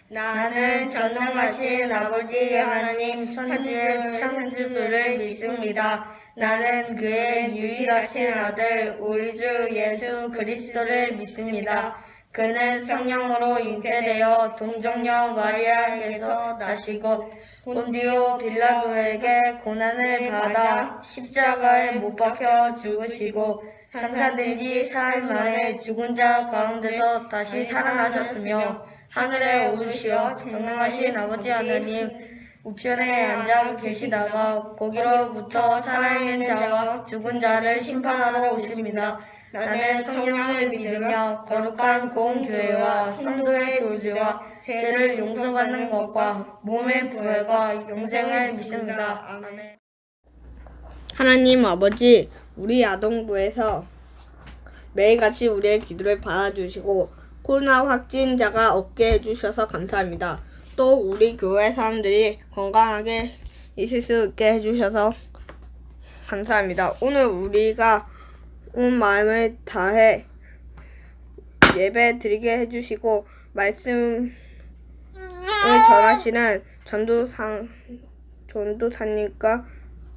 나는 전능하신 아버지 하나님 천주를 믿습니다. 나는 그의 유일하신 아들 우리 주 예수 그리스도를 믿습니다. 그는 성령으로 잉태되어 동정녀 마리아에게서 나시고 본디오 빌라도에게 고난을 받아 십자가에 못 박혀 죽으시고 장사된 지 사흘 만에 죽은 자 가운데서 다시 살아나셨으며 하늘에 오르시어 전능하신 아버지 하나님 우편에 앉아 계시다가 거기로부터 살아있는 자와 죽은 자를 심판하러 오십니다. 나는 성령을 믿으며 거룩한 공교회와 성도의 교제와 죄를 용서받는 것과 몸의 부활과 영생을 믿습니다. 아멘. 하나님 아버지, 우리 아동부에서 매일같이 우리의 기도를 받아주시고 코로나 확진자가 없게 해주셔서 감사합니다. 또 우리 교회 사람들이 건강하게 있을 수 있게 해주셔서 감사합니다. 오늘 우리가 온 마음을 다해 예배 드리게 해주시고 말씀을 전하시는 전도사님과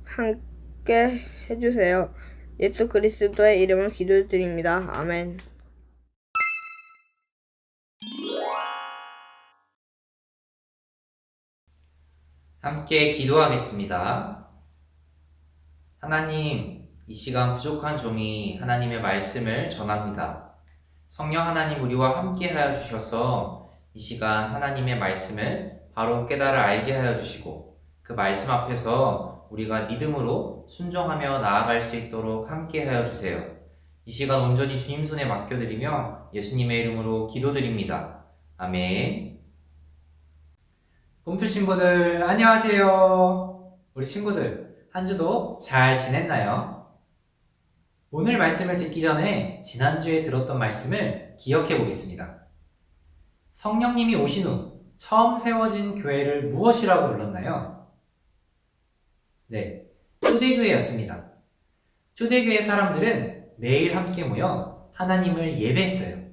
함께 해주세요. 예수 그리스도의 이름으로 기도드립니다. 아멘. 함께 기도하겠습니다. 하나님, 이 시간 부족한 종이 하나님의 말씀을 전합니다. 성령 하나님 우리와 함께 하여 주셔서 이 시간 하나님의 말씀을 바로 깨달아 알게 하여 주시고 그 말씀 앞에서 우리가 믿음으로 순종하며 나아갈 수 있도록 함께 하여 주세요. 이 시간 온전히 주님 손에 맡겨드리며 예수님의 이름으로 기도드립니다. 아멘. 꿈틀 친구들 안녕하세요. 우리 친구들 한 주도 잘 지냈나요? 오늘 말씀을 듣기 전에 지난주에 들었던 말씀을 기억해 보겠습니다. 성령님이 오신 후 처음 세워진 교회를 무엇이라고 불렀나요? 네, 초대교회였습니다. 초대교회 사람들은 매일 함께 모여 하나님을 예배했어요.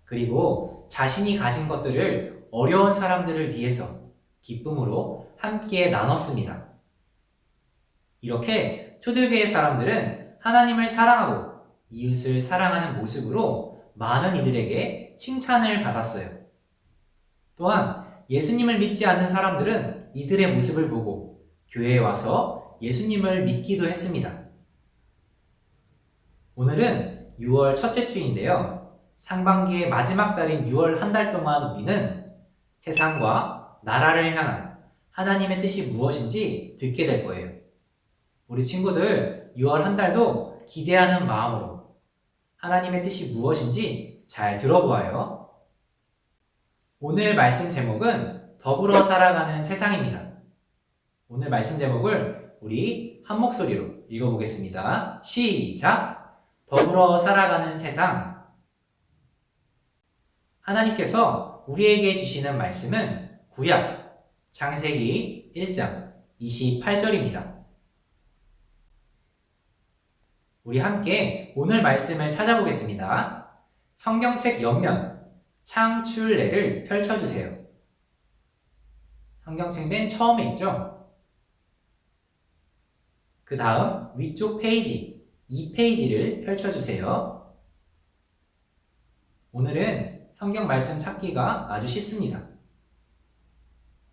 그리고 자신이 가진 것들을 어려운 사람들을 위해서 기쁨으로 함께 나눴습니다. 이렇게 초대교회 사람들은 하나님을 사랑하고 이웃을 사랑하는 모습으로 많은 이들에게 칭찬을 받았어요. 또한 예수님을 믿지 않는 사람들은 이들의 모습을 보고 교회에 와서 예수님을 믿기도 했습니다. 오늘은 6월 첫째 주인데요. 상반기의 마지막 달인 6월 한 달 동안 우리는 세상과 나라를 향한 하나님의 뜻이 무엇인지 듣게 될 거예요. 우리 친구들 6월 한 달도 기대하는 마음으로 하나님의 뜻이 무엇인지 잘 들어보아요. 오늘 말씀 제목은 더불어 살아가는 세상입니다. 오늘 말씀 제목을 우리 한 목소리로 읽어보겠습니다. 시작! 더불어 살아가는 세상. 하나님께서 우리에게 주시는 말씀은 구약 창세기 1장 28절입니다. 우리 함께 오늘 말씀을 찾아보겠습니다. 성경책 옆면 창출례를 펼쳐주세요. 성경책 맨 처음에 있죠? 그 다음 위쪽 페이지 2페이지를 펼쳐주세요. 오늘은 성경 말씀 찾기가 아주 쉽습니다.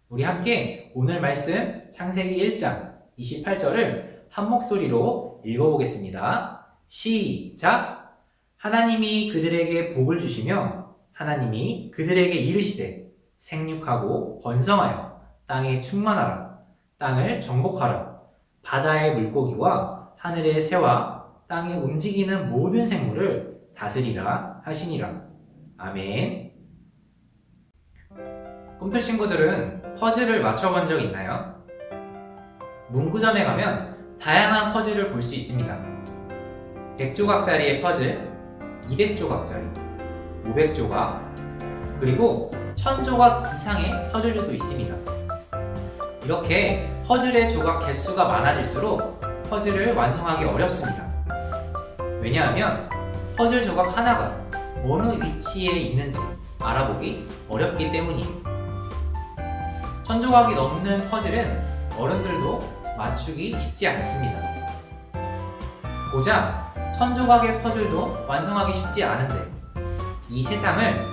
우리 함께 오늘 말씀 창세기 1장 28절을 한 목소리로 읽어보겠습니다. 시작! 하나님이 그들에게 복을 주시며 하나님이 그들에게 이르시되 생육하고 번성하여 땅에 충만하라. 땅을 정복하라. 바다의 물고기와 하늘의 새와 땅에 움직이는 모든 생물을 다스리라 하시니라. 아멘. 꿈틀 친구들은 퍼즐을 맞춰본 적 있나요? 문구점에 가면 다양한 퍼즐을 볼 수 있습니다. 100조각짜리의 퍼즐, 200조각짜리, 500조각, 그리고 1000조각 이상의 퍼즐들도 있습니다. 이렇게 퍼즐의 조각 개수가 많아질수록 퍼즐을 완성하기 어렵습니다. 왜냐하면 퍼즐 조각 하나가 어느 위치에 있는지 알아보기 어렵기 때문이에요. 천조각이 넘는 퍼즐은 어른들도 맞추기 쉽지 않습니다. 고작 천조각의 퍼즐도 완성하기 쉽지 않은데 이 세상을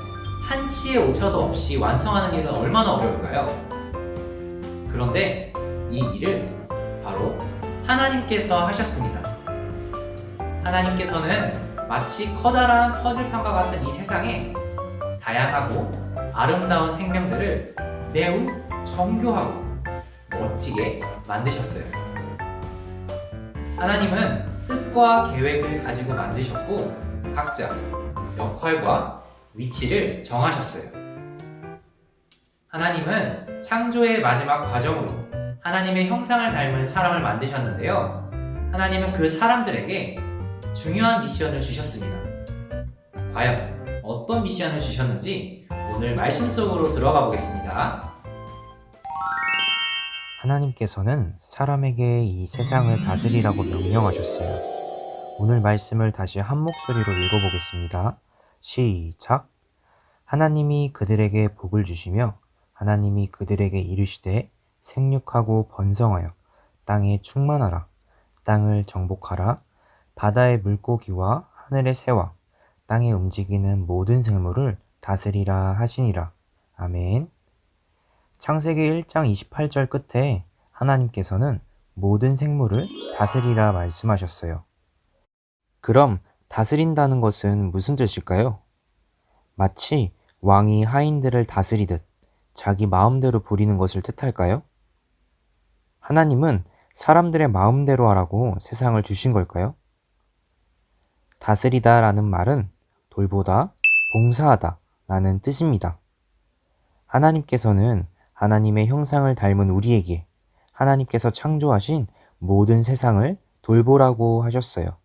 한치의 오차도 없이 완성하는 일은 얼마나 어려울까요? 그런데 이 일을 바로 하나님께서 하셨습니다. 하나님께서는 마치 커다란 퍼즐판과 같은 이 세상에 다양하고 아름다운 생명들을 매우 정교하고 멋지게 만드셨어요. 하나님은 뜻과 계획을 가지고 만드셨고 각자 역할과 위치를 정하셨어요. 하나님은 창조의 마지막 과정으로 하나님의 형상을 닮은 사람을 만드셨는데요. 하나님은 그 사람들에게 중요한 미션을 주셨습니다. 과연 어떤 미션을 주셨는지 오늘 말씀 속으로 들어가 보겠습니다. 하나님께서는 사람에게 이 세상을 다스리라고 명령하셨어요. 오늘 말씀을 다시 한 목소리로 읽어보겠습니다. 시작! 하나님이 그들에게 복을 주시며 하나님이 그들에게 이르시되 생육하고 번성하여 땅에 충만하라. 땅을 정복하라. 바다의 물고기와 하늘의 새와 땅에 움직이는 모든 생물을 다스리라 하시니라. 아멘. 창세기 1장 28절 끝에 하나님께서는 모든 생물을 다스리라 말씀하셨어요. 그럼 다스린다는 것은 무슨 뜻일까요? 마치 왕이 하인들을 다스리듯 자기 마음대로 부리는 것을 뜻할까요? 하나님은 사람들의 마음대로 하라고 세상을 주신 걸까요? 다스리다 라는 말은 돌보다, 봉사하다 라는 뜻입니다. 하나님께서는 하나님의 형상을 닮은 우리에게 하나님께서 창조하신 모든 세상을 돌보라고 하셨어요.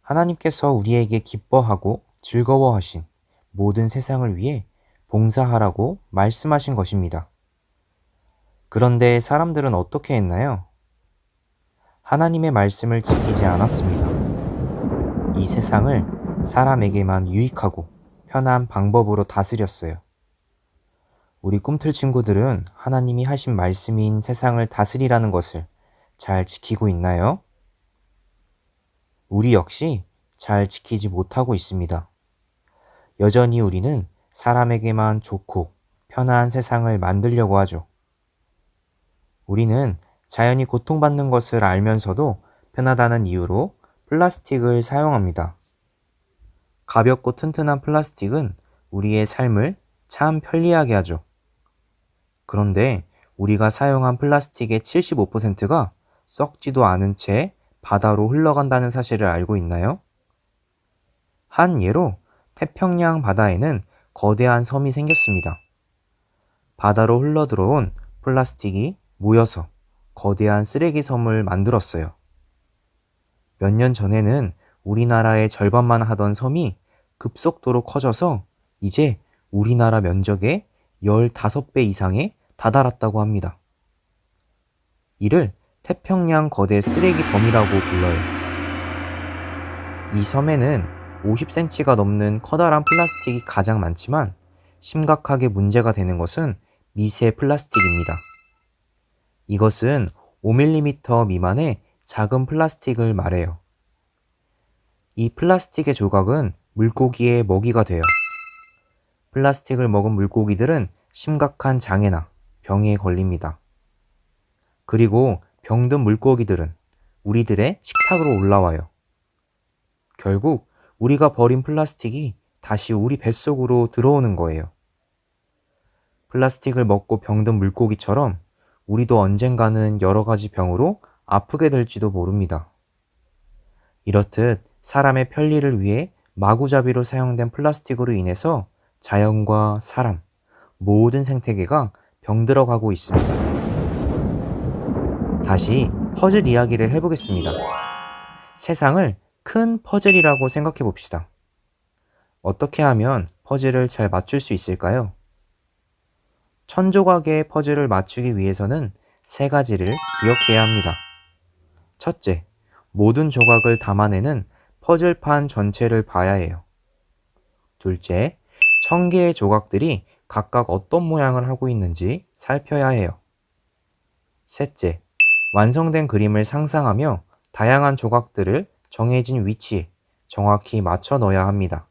하나님께서 우리에게 기뻐하고 즐거워하신 모든 세상을 위해 봉사하라고 말씀하신 것입니다. 그런데 사람들은 어떻게 했나요? 하나님의 말씀을 지키지 않았습니다. 이 세상을 사람에게만 유익하고 편한 방법으로 다스렸어요. 우리 꿈틀 친구들은 하나님이 하신 말씀인 세상을 다스리라는 것을 잘 지키고 있나요? 우리 역시 잘 지키지 못하고 있습니다. 여전히 우리는 사람에게만 좋고 편한 세상을 만들려고 하죠. 우리는 자연이 고통받는 것을 알면서도 편하다는 이유로 플라스틱을 사용합니다. 가볍고 튼튼한 플라스틱은 우리의 삶을 참 편리하게 하죠. 그런데 우리가 사용한 플라스틱의 75%가 썩지도 않은 채 바다로 흘러간다는 사실을 알고 있나요? 한 예로 태평양 바다에는 거대한 섬이 생겼습니다. 바다로 흘러들어온 플라스틱이 모여서 거대한 쓰레기 섬을 만들었어요. 몇 년 전에는 우리나라의 절반만 하던 섬이 급속도로 커져서 이제 우리나라 면적의 15배 이상에 다다랐다고 합니다. 이를 태평양 거대 쓰레기 덤이라고 불러요. 이 섬에는 50cm가 넘는 커다란 플라스틱이 가장 많지만 심각하게 문제가 되는 것은 미세 플라스틱입니다. 이것은 5mm 미만의 작은 플라스틱을 말해요. 이 플라스틱의 조각은 물고기의 먹이가 돼요. 플라스틱을 먹은 물고기들은 심각한 장애나 병에 걸립니다. 그리고 병든 물고기들은 우리들의 식탁으로 올라와요. 결국 우리가 버린 플라스틱이 다시 우리 뱃속으로 들어오는 거예요. 플라스틱을 먹고 병든 물고기처럼 우리도 언젠가는 여러 가지 병으로 아프게 될지도 모릅니다. 이렇듯 사람의 편리를 위해 마구잡이로 사용된 플라스틱으로 인해서 자연과 사람, 모든 생태계가 병들어가고 있습니다. 다시 퍼즐 이야기를 해보겠습니다. 세상을 큰 퍼즐이라고 생각해 봅시다. 어떻게 하면 퍼즐을 잘 맞출 수 있을까요? 천조각의 퍼즐을 맞추기 위해서는 3가지를 기억해야 합니다. 첫째, 모든 조각을 담아내는 퍼즐판 전체를 봐야 해요. 둘째, 1000개의 조각들이 각각 어떤 모양을 하고 있는지 살펴야 해요. 셋째, 완성된 그림을 상상하며 다양한 조각들을 정해진 위치에 정확히 맞춰 넣어야 합니다.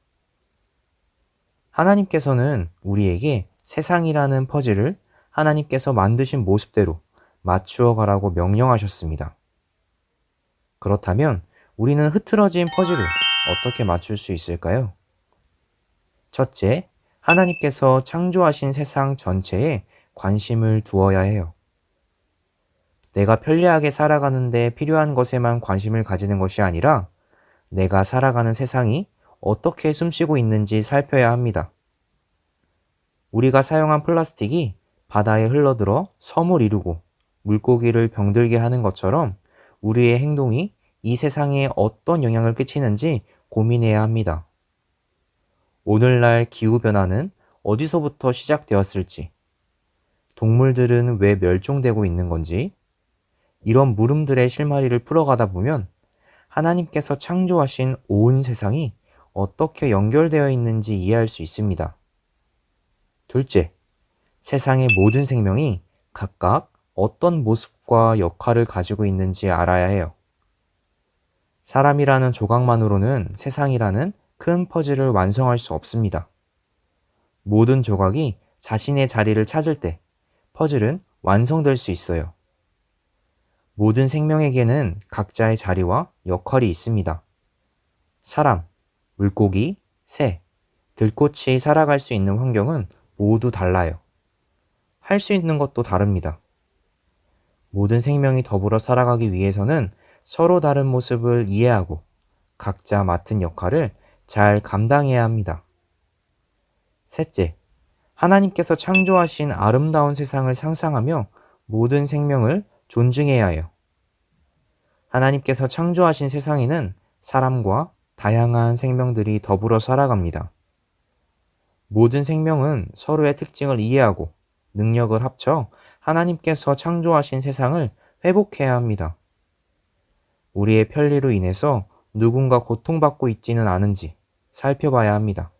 하나님께서는 우리에게 세상이라는 퍼즐을 하나님께서 만드신 모습대로 맞추어 가라고 명령하셨습니다. 그렇다면 우리는 흐트러진 퍼즐을 어떻게 맞출 수 있을까요? 첫째, 하나님께서 창조하신 세상 전체에 관심을 두어야 해요. 내가 편리하게 살아가는데 필요한 것에만 관심을 가지는 것이 아니라 내가 살아가는 세상이 어떻게 숨쉬고 있는지 살펴야 합니다. 우리가 사용한 플라스틱이 바다에 흘러들어 섬을 이루고 물고기를 병들게 하는 것처럼 우리의 행동이 이 세상에 어떤 영향을 끼치는지 고민해야 합니다. 오늘날 기후변화는 어디서부터 시작되었을지, 동물들은 왜 멸종되고 있는 건지, 이런 물음들의 실마리를 풀어가다 보면 하나님께서 창조하신 온 세상이 어떻게 연결되어 있는지 이해할 수 있습니다. 둘째, 세상의 모든 생명이 각각 어떤 모습과 역할을 가지고 있는지 알아야 해요. 사람이라는 조각만으로는 세상이라는 큰 퍼즐을 완성할 수 없습니다. 모든 조각이 자신의 자리를 찾을 때 퍼즐은 완성될 수 있어요. 모든 생명에게는 각자의 자리와 역할이 있습니다. 사람, 물고기, 새, 들꽃이 살아갈 수 있는 환경은 모두 달라요. 할 수 있는 것도 다릅니다. 모든 생명이 더불어 살아가기 위해서는 서로 다른 모습을 이해하고 각자 맡은 역할을 잘 감당해야 합니다. 셋째, 하나님께서 창조하신 아름다운 세상을 상상하며 모든 생명을 존중해야 해요. 하나님께서 창조하신 세상에는 사람과 다양한 생명들이 더불어 살아갑니다. 모든 생명은 서로의 특징을 이해하고 능력을 합쳐 하나님께서 창조하신 세상을 회복해야 합니다. 우리의 편리로 인해서 누군가 고통받고 있지는 않은지 살펴봐야 합니다.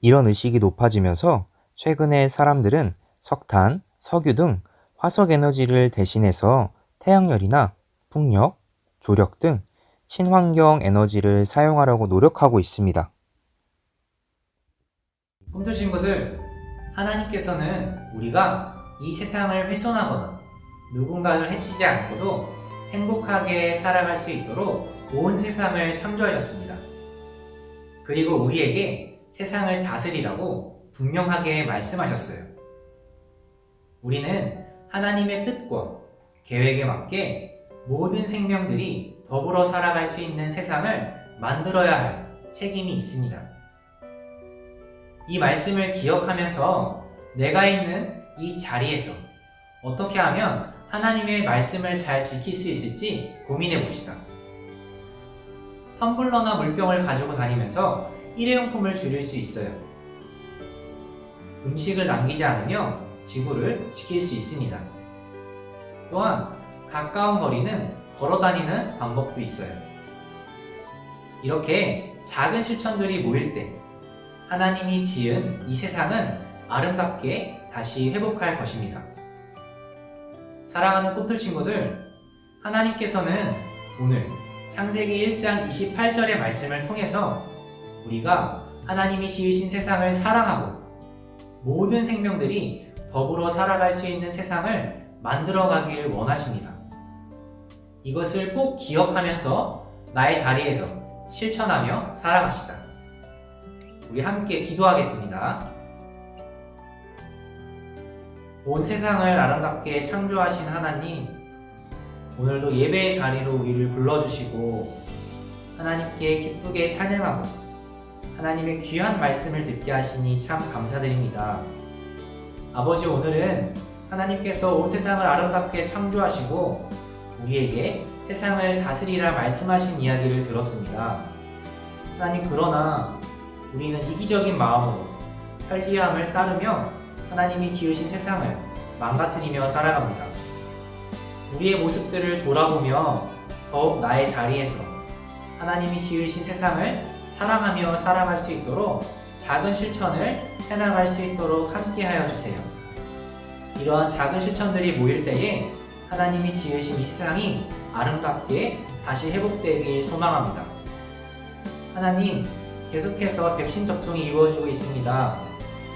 이런 의식이 높아지면서 최근에 사람들은 석탄, 석유 등 화석 에너지를 대신해서 태양열이나 풍력, 조력 등 친환경 에너지를 사용하려고 노력하고 있습니다. 꿈틀 친구들, 하나님께서는 우리가 이 세상을 훼손하거나 누군가를 해치지 않고도 행복하게 살아갈 수 있도록 온 세상을 창조하셨습니다. 그리고 우리에게 세상을 다스리라고 분명하게 말씀하셨어요. 우리는 하나님의 뜻과 계획에 맞게 모든 생명들이 더불어 살아갈 수 있는 세상을 만들어야 할 책임이 있습니다. 이 말씀을 기억하면서 내가 있는 이 자리에서 어떻게 하면 하나님의 말씀을 잘 지킬 수 있을지 고민해 봅시다. 텀블러나 물병을 가지고 다니면서 일회용품을 줄일 수 있어요. 음식을 남기지 않으며 지구를 지킬 수 있습니다. 또한 가까운 거리는 걸어 다니는 방법도 있어요. 이렇게 작은 실천들이 모일 때 하나님이 지은 이 세상은 아름답게 다시 회복할 것입니다. 사랑하는 꿈틀 친구들, 하나님께서는 오늘 창세기 1장 28절의 말씀을 통해서 우리가 하나님이 지으신 세상을 사랑하고 모든 생명들이 더불어 살아갈 수 있는 세상을 만들어가길 원하십니다. 이것을 꼭 기억하면서 나의 자리에서 실천하며 살아갑시다. 우리 함께 기도하겠습니다. 온 세상을 아름답게 창조하신 하나님, 오늘도 예배의 자리로 우리를 불러주시고 하나님께 기쁘게 찬양하고 하나님의 귀한 말씀을 듣게 하시니 참 감사드립니다. 아버지, 오늘은 하나님께서 온 세상을 아름답게 창조하시고 우리에게 세상을 다스리라 말씀하신 이야기를 들었습니다. 하나님, 그러나 우리는 이기적인 마음으로 편리함을 따르며 하나님이 지으신 세상을 망가뜨리며 살아갑니다. 우리의 모습들을 돌아보며 더욱 나의 자리에서 하나님이 지으신 세상을 사랑하며 살아갈 수 있도록 작은 실천을 해나갈 수 있도록 함께하여 주세요. 이러한 작은 실천들이 모일 때에 하나님이 지으신 이 세상이 아름답게 다시 회복되길 소망합니다. 하나님, 계속해서 백신 접종이 이루어지고 있습니다.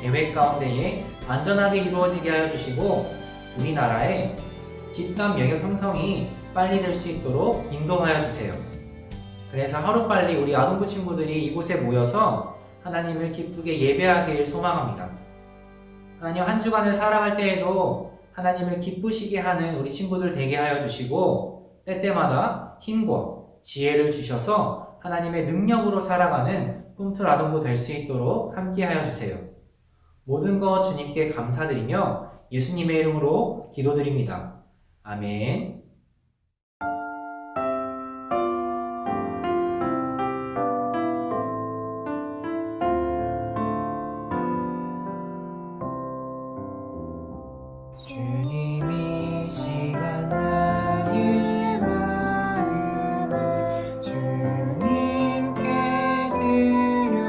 계획 가운데에 안전하게 이루어지게 하여 주시고 우리나라의 집단 면역 형성이 빨리 될 수 있도록 인도하여 주세요. 그래서 하루빨리 우리 아동부 친구들이 이곳에 모여서 하나님을 기쁘게 예배하길 소망합니다. 하나님, 한 주간을 살아갈 때에도 하나님을 기쁘시게 하는 우리 친구들 되게 하여 주시고 때때마다 힘과 지혜를 주셔서 하나님의 능력으로 살아가는 꿈틀 아동부 될 수 있도록 함께 하여 주세요. 모든 것 주님께 감사드리며 예수님의 이름으로 기도드립니다. 아멘. 주님이 시간 나의 마음을 주님께 드려요.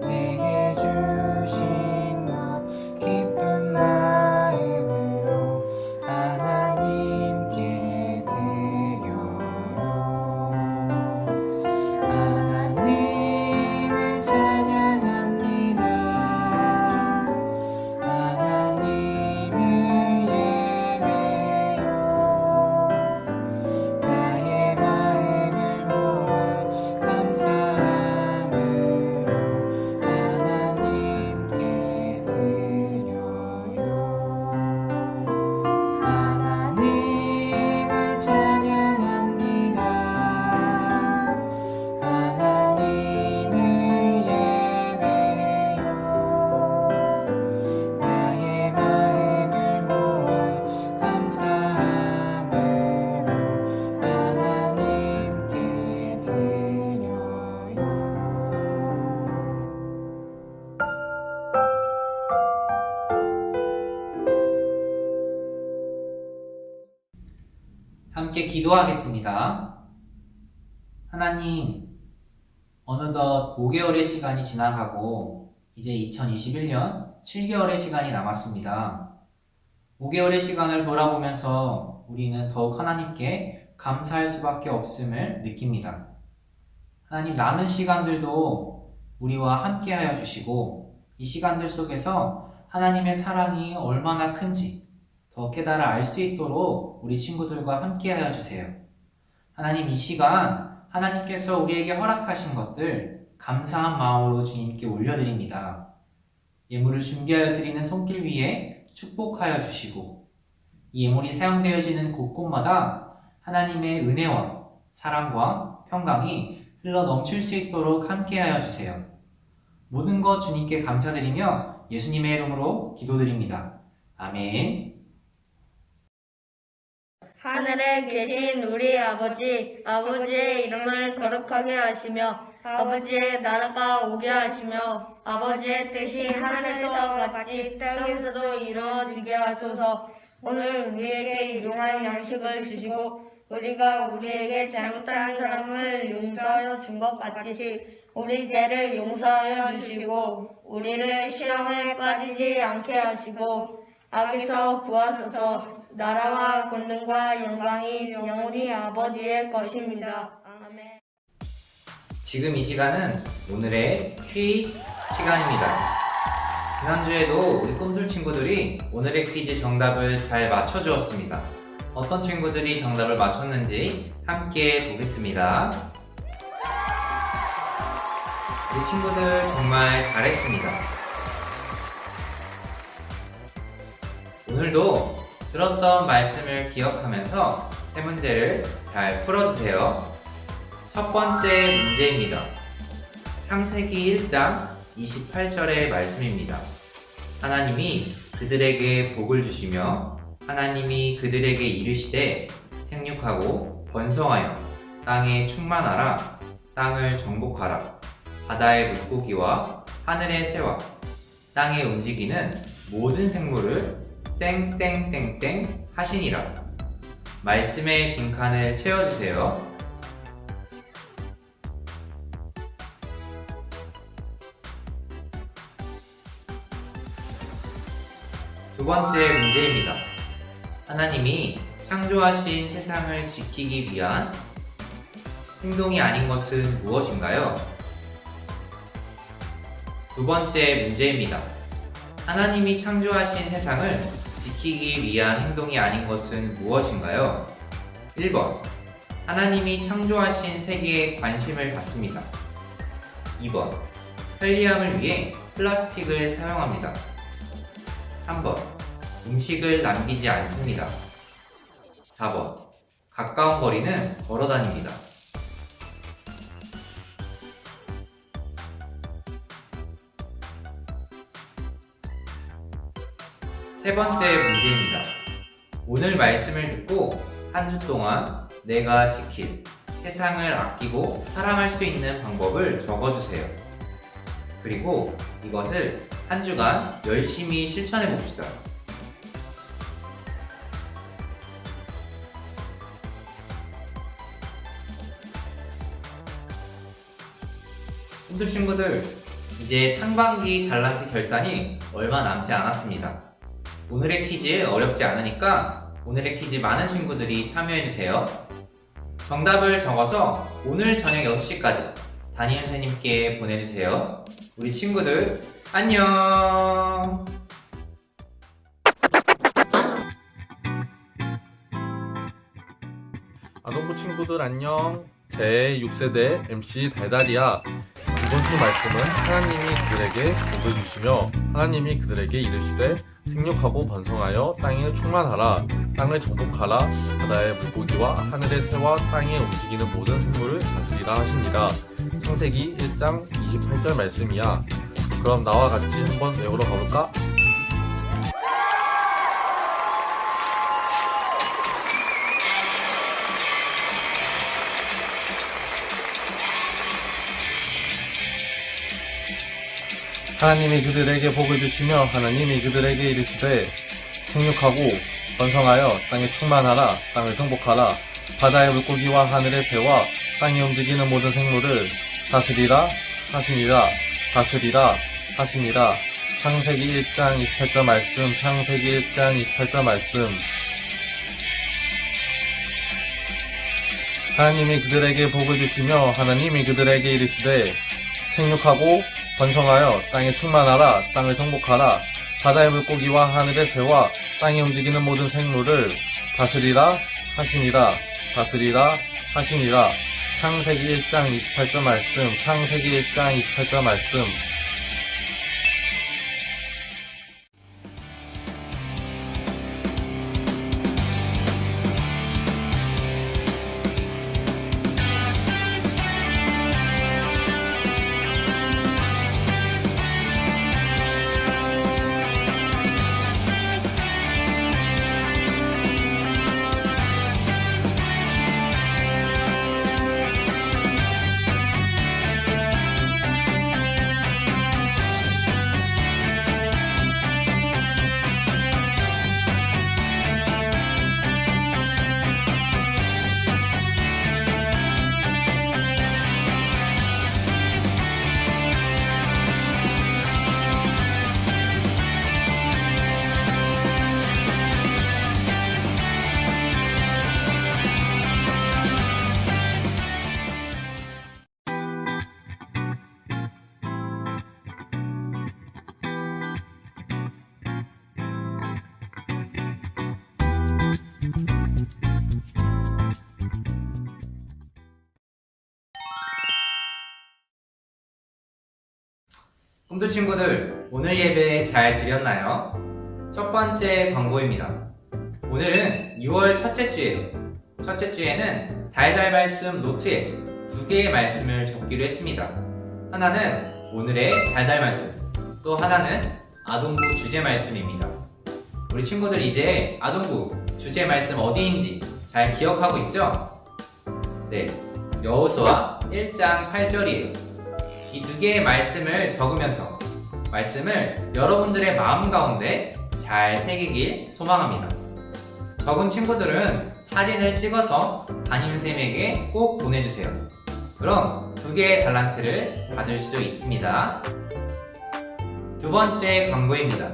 내게 주신 것 기쁜 마음으로 하나님께 드려요. 하나님을 찬양합니다. 하나님을 예배요. 나의 마음을 모아 감사함으로 하나님께 드려요. 하나님을 찬양합니다. 하나님을 예배요. 나의 마음을 모아 감사함으로 하나님께 드려요. 함께 기도하겠습니다. 하나님, 어느덧 5개월의 시간이 지나가고 이제 2021년 7개월의 시간이 남았습니다. 5개월의 시간을 돌아보면서 우리는 더욱 하나님께 감사할 수밖에 없음을 느낍니다. 하나님, 남은 시간들도 우리와 함께 하여 주시고 이 시간들 속에서 하나님의 사랑이 얼마나 큰지 더 깨달아 알 수 있도록 우리 친구들과 함께 하여 주세요. 하나님, 이 시간 하나님께서 우리에게 허락하신 것들 감사한 마음으로 주님께 올려드립니다. 예물을 준비하여 드리는 손길 위에 축복하여 주시고 이 예물이 사용되어지는 곳곳마다 하나님의 은혜와 사랑과 평강이 흘러 넘칠 수 있도록 함께하여 주세요. 모든 것 주님께 감사드리며 예수님의 이름으로 기도드립니다. 아멘. 하늘에 계신 우리 아버지, 아버지의 이름을 거룩하게 하시며 아버지의 나라가 오게 하시며 아버지의 뜻이 하늘에서 같이 땅에서도 이루어지게 하소서. 오늘 우리에게 일용할 양식을 주시고 우리가 우리에게 잘못한 사람을 용서하여 준 것 같이 우리 죄를 용서하여 주시고 우리를 시험에 빠지지 않게 하시고 악에서 구하소서. 나라와 권능과 영광이 영원히 아버지의 것입니다. 아멘. 지금 이 시간은 오늘의 퀴즈 시간입니다. 지난주에도 우리 꿈들 친구들이 오늘의 퀴즈 정답을 잘 맞춰주었습니다. 어떤 친구들이 정답을 맞췄는지 함께 보겠습니다. 우리 친구들 정말 잘했습니다. 오늘도 들었던 말씀을 기억하면서 세 문제를 잘 풀어주세요. 첫 번째 문제입니다. 창세기 1장 28절의 말씀입니다. 하나님이 그들에게 복을 주시며 하나님이 그들에게 이르시되 생육하고 번성하여 땅에 충만하라. 땅을 정복하라. 바다의 물고기와 하늘의 새와 땅에 움직이는 모든 생물을 땡땡땡땡 하시니라. 말씀의 빈칸을 채워주세요. 번째 문제입니다. 하나님이 창조하신 세상을 지키기 위한 행동이 아닌 것은 무엇인가요? 두 번째 문제입니다. 하나님이 창조하신 세상을 지키기 위한 행동이 아닌 것은 무엇인가요? 1번. 하나님이 창조하신 세계에 관심을 갖습니다. 2번. 편리함을 위해 플라스틱을 사용합니다. 3번. 음식을 남기지 않습니다. 4번. 가까운 거리는 걸어 다닙니다. 세 번째 문제입니다. 오늘 말씀을 듣고 한 주 동안 내가 지킬 세상을 아끼고 사랑할 수 있는 방법을 적어주세요. 그리고 이것을 한 주간 열심히 실천해 봅시다. 꿈들 친구들, 이제 상반기 달란트 결산이 얼마 남지 않았습니다. 오늘의 퀴즈 어렵지 않으니까 오늘의 퀴즈 많은 친구들이 참여해주세요. 정답을 적어서 오늘 저녁 6시까지 담임 선생님께 보내주세요. 우리 친구들 안녕! 아동부 친구들 안녕. 제 6세대 MC 달달이야. 이번 주 말씀은 하나님이 그들에게 복을 주시며 하나님이 그들에게 이르시되 생육하고 번성하여 땅에 충만하라. 땅을 정복하라. 바다의 물고기와 하늘의 새와 땅에 움직이는 모든 생물을 다스리라 하시니라. 창세기 1장 28절 말씀이야. 그럼 나와 같이 한번 외우러 가볼까? 하나님이 그들에게 복을 주시며 하나님이 그들에게 이르시되 생육하고 번성하여 땅에 충만하라. 땅을 정복하라. 바다의 물고기와 하늘의 새와 땅에 움직이는 모든 생물을 다스리라 하시니라. 다스리라 하시니라. 창세기 1장 28절 말씀. 창세기 1장 28절 말씀. 하나님이 그들에게 복을 주시며 하나님이 그들에게 이르시되 생육하고 번성하여 땅에 충만하라. 땅을 정복하라. 바다의 물고기와 하늘의 새와 땅에 움직이는 모든 생물을 다스리라 하시니라. 다스리라 하시니라. 창세기 1장 28절 말씀. 창세기 1장 28절 말씀. 꿈들 친구들, 오늘 예배 잘 드렸나요? 첫 번째 광고입니다. 오늘은 6월 첫째 주예요. 첫째 주에는 달달 말씀 노트에 2개의 말씀을 적기로 했습니다. 하나는 오늘의 달달 말씀, 또 하나는 아동부 주제 말씀입니다. 우리 친구들 이제 아동부 주제 말씀 어디인지 잘 기억하고 있죠? 네, 여호수아 1장 8절이에요. 이 2개의 말씀을 적으면서 말씀을 여러분들의 마음 가운데 잘 새기길 소망합니다. 적은 친구들은 사진을 찍어서 담임선생님에게 꼭 보내주세요. 그럼 2개의 달란트를 받을 수 있습니다. 두 번째 광고입니다.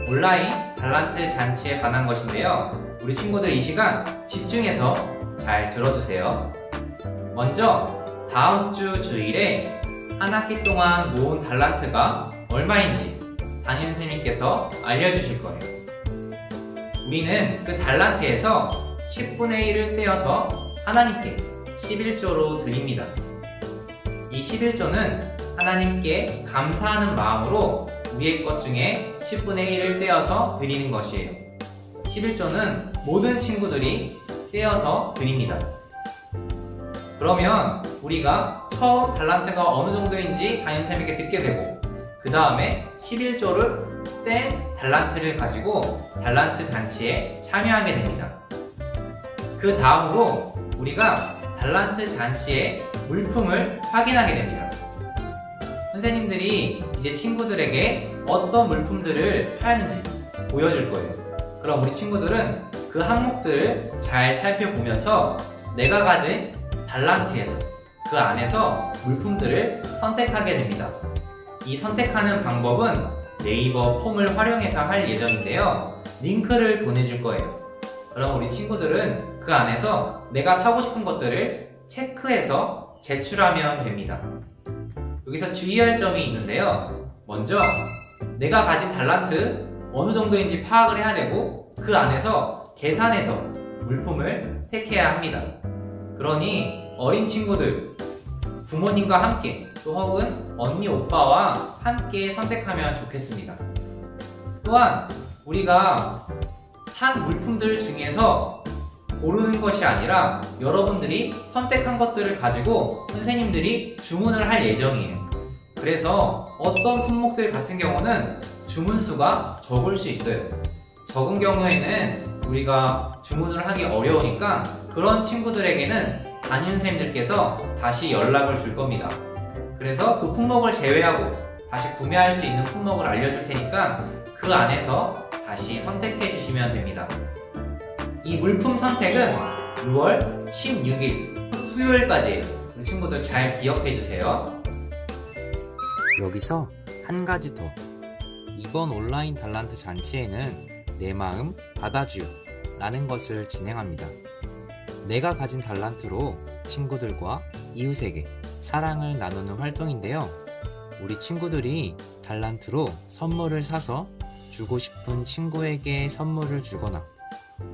온라인 달란트 잔치에 관한 것인데요. 우리 친구들 이 시간 집중해서 잘 들어주세요. 먼저 다음 주 주일에 한 학기 동안 모은 달란트가 얼마인지 담임선생님께서 알려주실 거예요. 우리는 그 달란트에서 10분의 1을 떼어서 하나님께 11조로 드립니다. 이 11조는 하나님께 감사하는 마음으로 우리의 것 중에 10분의 1을 떼어서 드리는 것이에요. 11조는 모든 친구들이 떼어서 드립니다. 그러면 우리가 처음 달란트가 어느 정도인지 담임선생님께 듣게 되고, 그 다음에 11조를 뗀 달란트를 가지고 달란트 잔치에 참여하게 됩니다. 그 다음으로 우리가 달란트 잔치의 물품을 확인하게 됩니다. 선생님들이 이제 친구들에게 어떤 물품들을 파는지 보여줄 거예요. 그럼 우리 친구들은 그 항목들을 잘 살펴보면서 내가 가진 달란트에서 그 안에서 물품들을 선택하게 됩니다. 이 선택하는 방법은 네이버 폼을 활용해서 할 예정인데요. 링크를 보내줄 거예요. 그럼 우리 친구들은 그 안에서 내가 사고 싶은 것들을 체크해서 제출하면 됩니다. 여기서 주의할 점이 있는데요. 먼저 내가 가진 달란트 어느 정도인지 파악을 해야 되고, 그 안에서 계산해서 물품을 택해야 합니다. 그러니 어린 친구들, 부모님과 함께 또 혹은 언니, 오빠와 함께 선택하면 좋겠습니다. 또한 우리가 산 물품들 중에서 고르는 것이 아니라 여러분들이 선택한 것들을 가지고 선생님들이 주문을 할 예정이에요. 그래서 어떤 품목들 같은 경우는 주문 수가 적을 수 있어요. 적은 경우에는 우리가 주문을 하기 어려우니까 그런 친구들에게는 담임선생님들께서 다시 연락을 줄 겁니다. 그래서 그 품목을 제외하고 다시 구매할 수 있는 품목을 알려줄 테니까 그 안에서 다시 선택해 주시면 됩니다. 이 물품 선택은 6월 16일 수요일까지 우리 친구들 잘 기억해 주세요. 여기서 한 가지 더. 이번 온라인 달란트 잔치에는 내 마음 받아주요 라는 것을 진행합니다. 내가 가진 달란트로 친구들과 이웃에게 사랑을 나누는 활동인데요. 우리 친구들이 달란트로 선물을 사서 주고 싶은 친구에게 선물을 주거나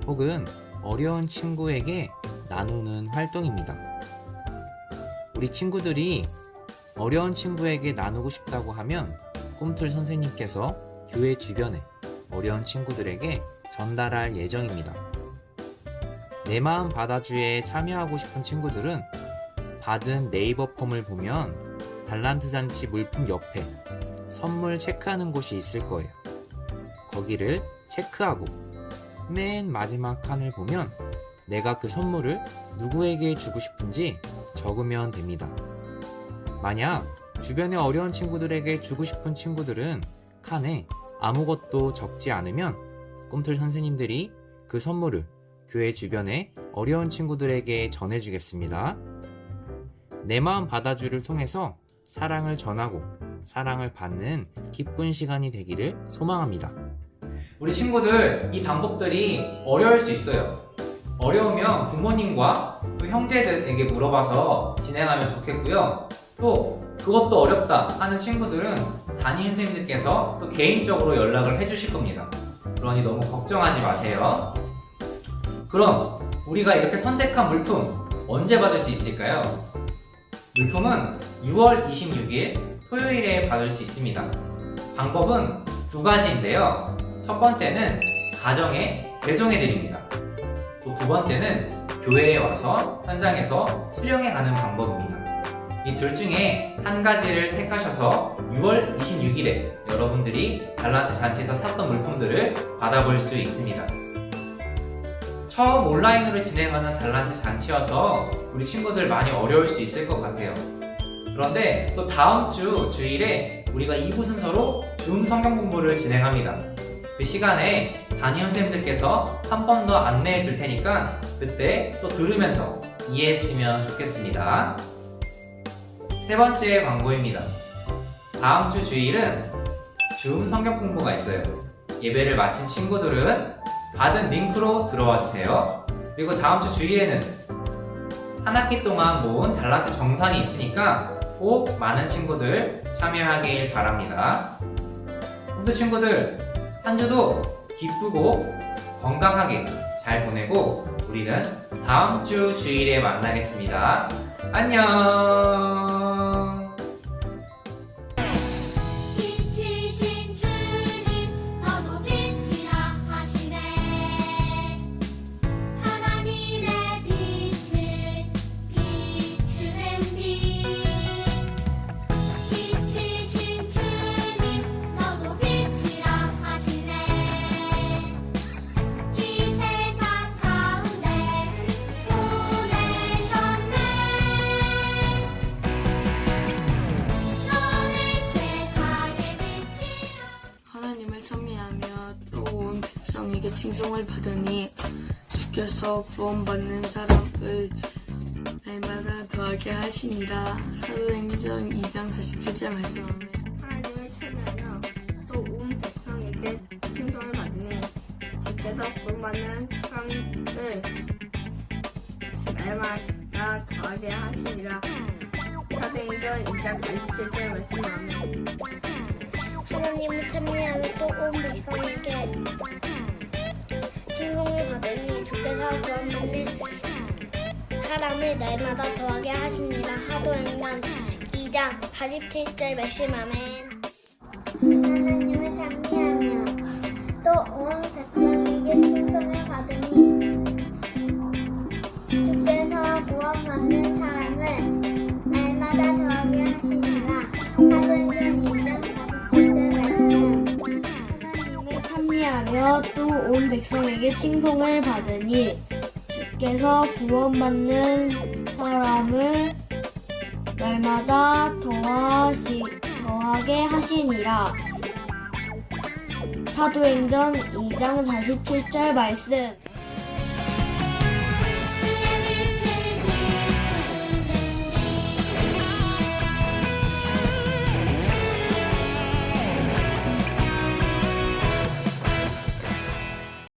혹은 어려운 친구에게 나누는 활동입니다. 우리 친구들이 어려운 친구에게 나누고 싶다고 하면 꿈틀 선생님께서 교회 주변에 어려운 친구들에게 전달할 예정입니다. 내 마음 받아주에 참여하고 싶은 친구들은 받은 네이버 폼을 보면 달란트 잔치 물품 옆에 선물 체크하는 곳이 있을 거예요. 거기를 체크하고 맨 마지막 칸을 보면 내가 그 선물을 누구에게 주고 싶은지 적으면 됩니다. 만약 주변에 어려운 친구들에게 주고 싶은 친구들은 칸에 아무것도 적지 않으면 꿈틀 선생님들이 그 선물을 교회 주변에 어려운 친구들에게 전해주겠습니다. 내 마음 받아주를 통해서 사랑을 전하고 사랑을 받는 기쁜 시간이 되기를 소망합니다. 우리 친구들 이 방법들이 어려울 수 있어요. 어려우면 부모님과 또 형제들에게 물어봐서 진행하면 좋겠고요. 또 그것도 어렵다 하는 친구들은 담임 선생님들께서 또 개인적으로 연락을 해주실 겁니다. 그러니 너무 걱정하지 마세요. 그럼 우리가 이렇게 선택한 물품 언제 받을 수 있을까요? 물품은 6월 26일 토요일에 받을 수 있습니다. 방법은 두 가지인데요. 첫 번째는 가정에 배송해 드립니다. 또 두 번째는 교회에 와서 현장에서 수령해 가는 방법입니다. 이 둘 중에 한 가지를 택하셔서 6월 26일에 여러분들이 달란트 잔치에서 샀던 물품들을 받아볼 수 있습니다. 처음 온라인으로 진행하는 달란트 잔치여서 우리 친구들 많이 어려울 수 있을 것 같아요. 그런데 또 다음 주 주일에 우리가 2부 순서로 줌 성경 공부를 진행합니다. 그 시간에 담임 선생님들께서 한 번 더 안내해 줄 테니까 그때 또 들으면서 이해했으면 좋겠습니다. 세 번째 광고입니다. 다음 주 주일은 줌 성경 공부가 있어요. 예배를 마친 친구들은 받은 링크로 들어와 주세요. 그리고 다음 주 주일에는 한 학기 동안 모은 달란트 정산이 있으니까 꼭 많은 친구들 참여하길 바랍니다. 그럼 친구들, 한 주도 기쁘고 건강하게 잘 보내고 우리는 다음 주 주일에 만나겠습니다. 안녕. 빛이신 주님 너도 빛이라 하시네. 하나님의 빛을 비추는 빛. 빛이신 주님 너도 빛이라 하시네. 이 세상 가운데 보내셨네. 너는 세상의 빛이라. 하나님을 찬미하며 또 온 백성에게 칭송을 받으니 주께서 구원받는 사람을 날마다 더하게 하시니라. 사도행전 2장 47절 말씀하며 하나님을 찬양하며 또 온 백성에게 칭송을 받으니 주께서 구원받는 사람을 날마다 더하게 하시니라. 사도행전 2장 47절 말씀하며 하나님을 찬미하며 또 온 백성에게 칭송을 받으니 주께서 구원받는 사람을 날마다 더하게 하시니라. 사도행전 2장 47절 말씀 아멘. 하나님을 찬미하며 또 온 백성에게 칭송을 받으니 주께서 구원받는 사람을 날마다 더하게 하시니라. 사도행전 2장 47절 말씀. 하나님을 찬미하며 또 온 백성에게 칭송을 받으니 주께서 구원받는 사람을 날마다 더하게 하시니라. 사도행전 2장 47절 말씀.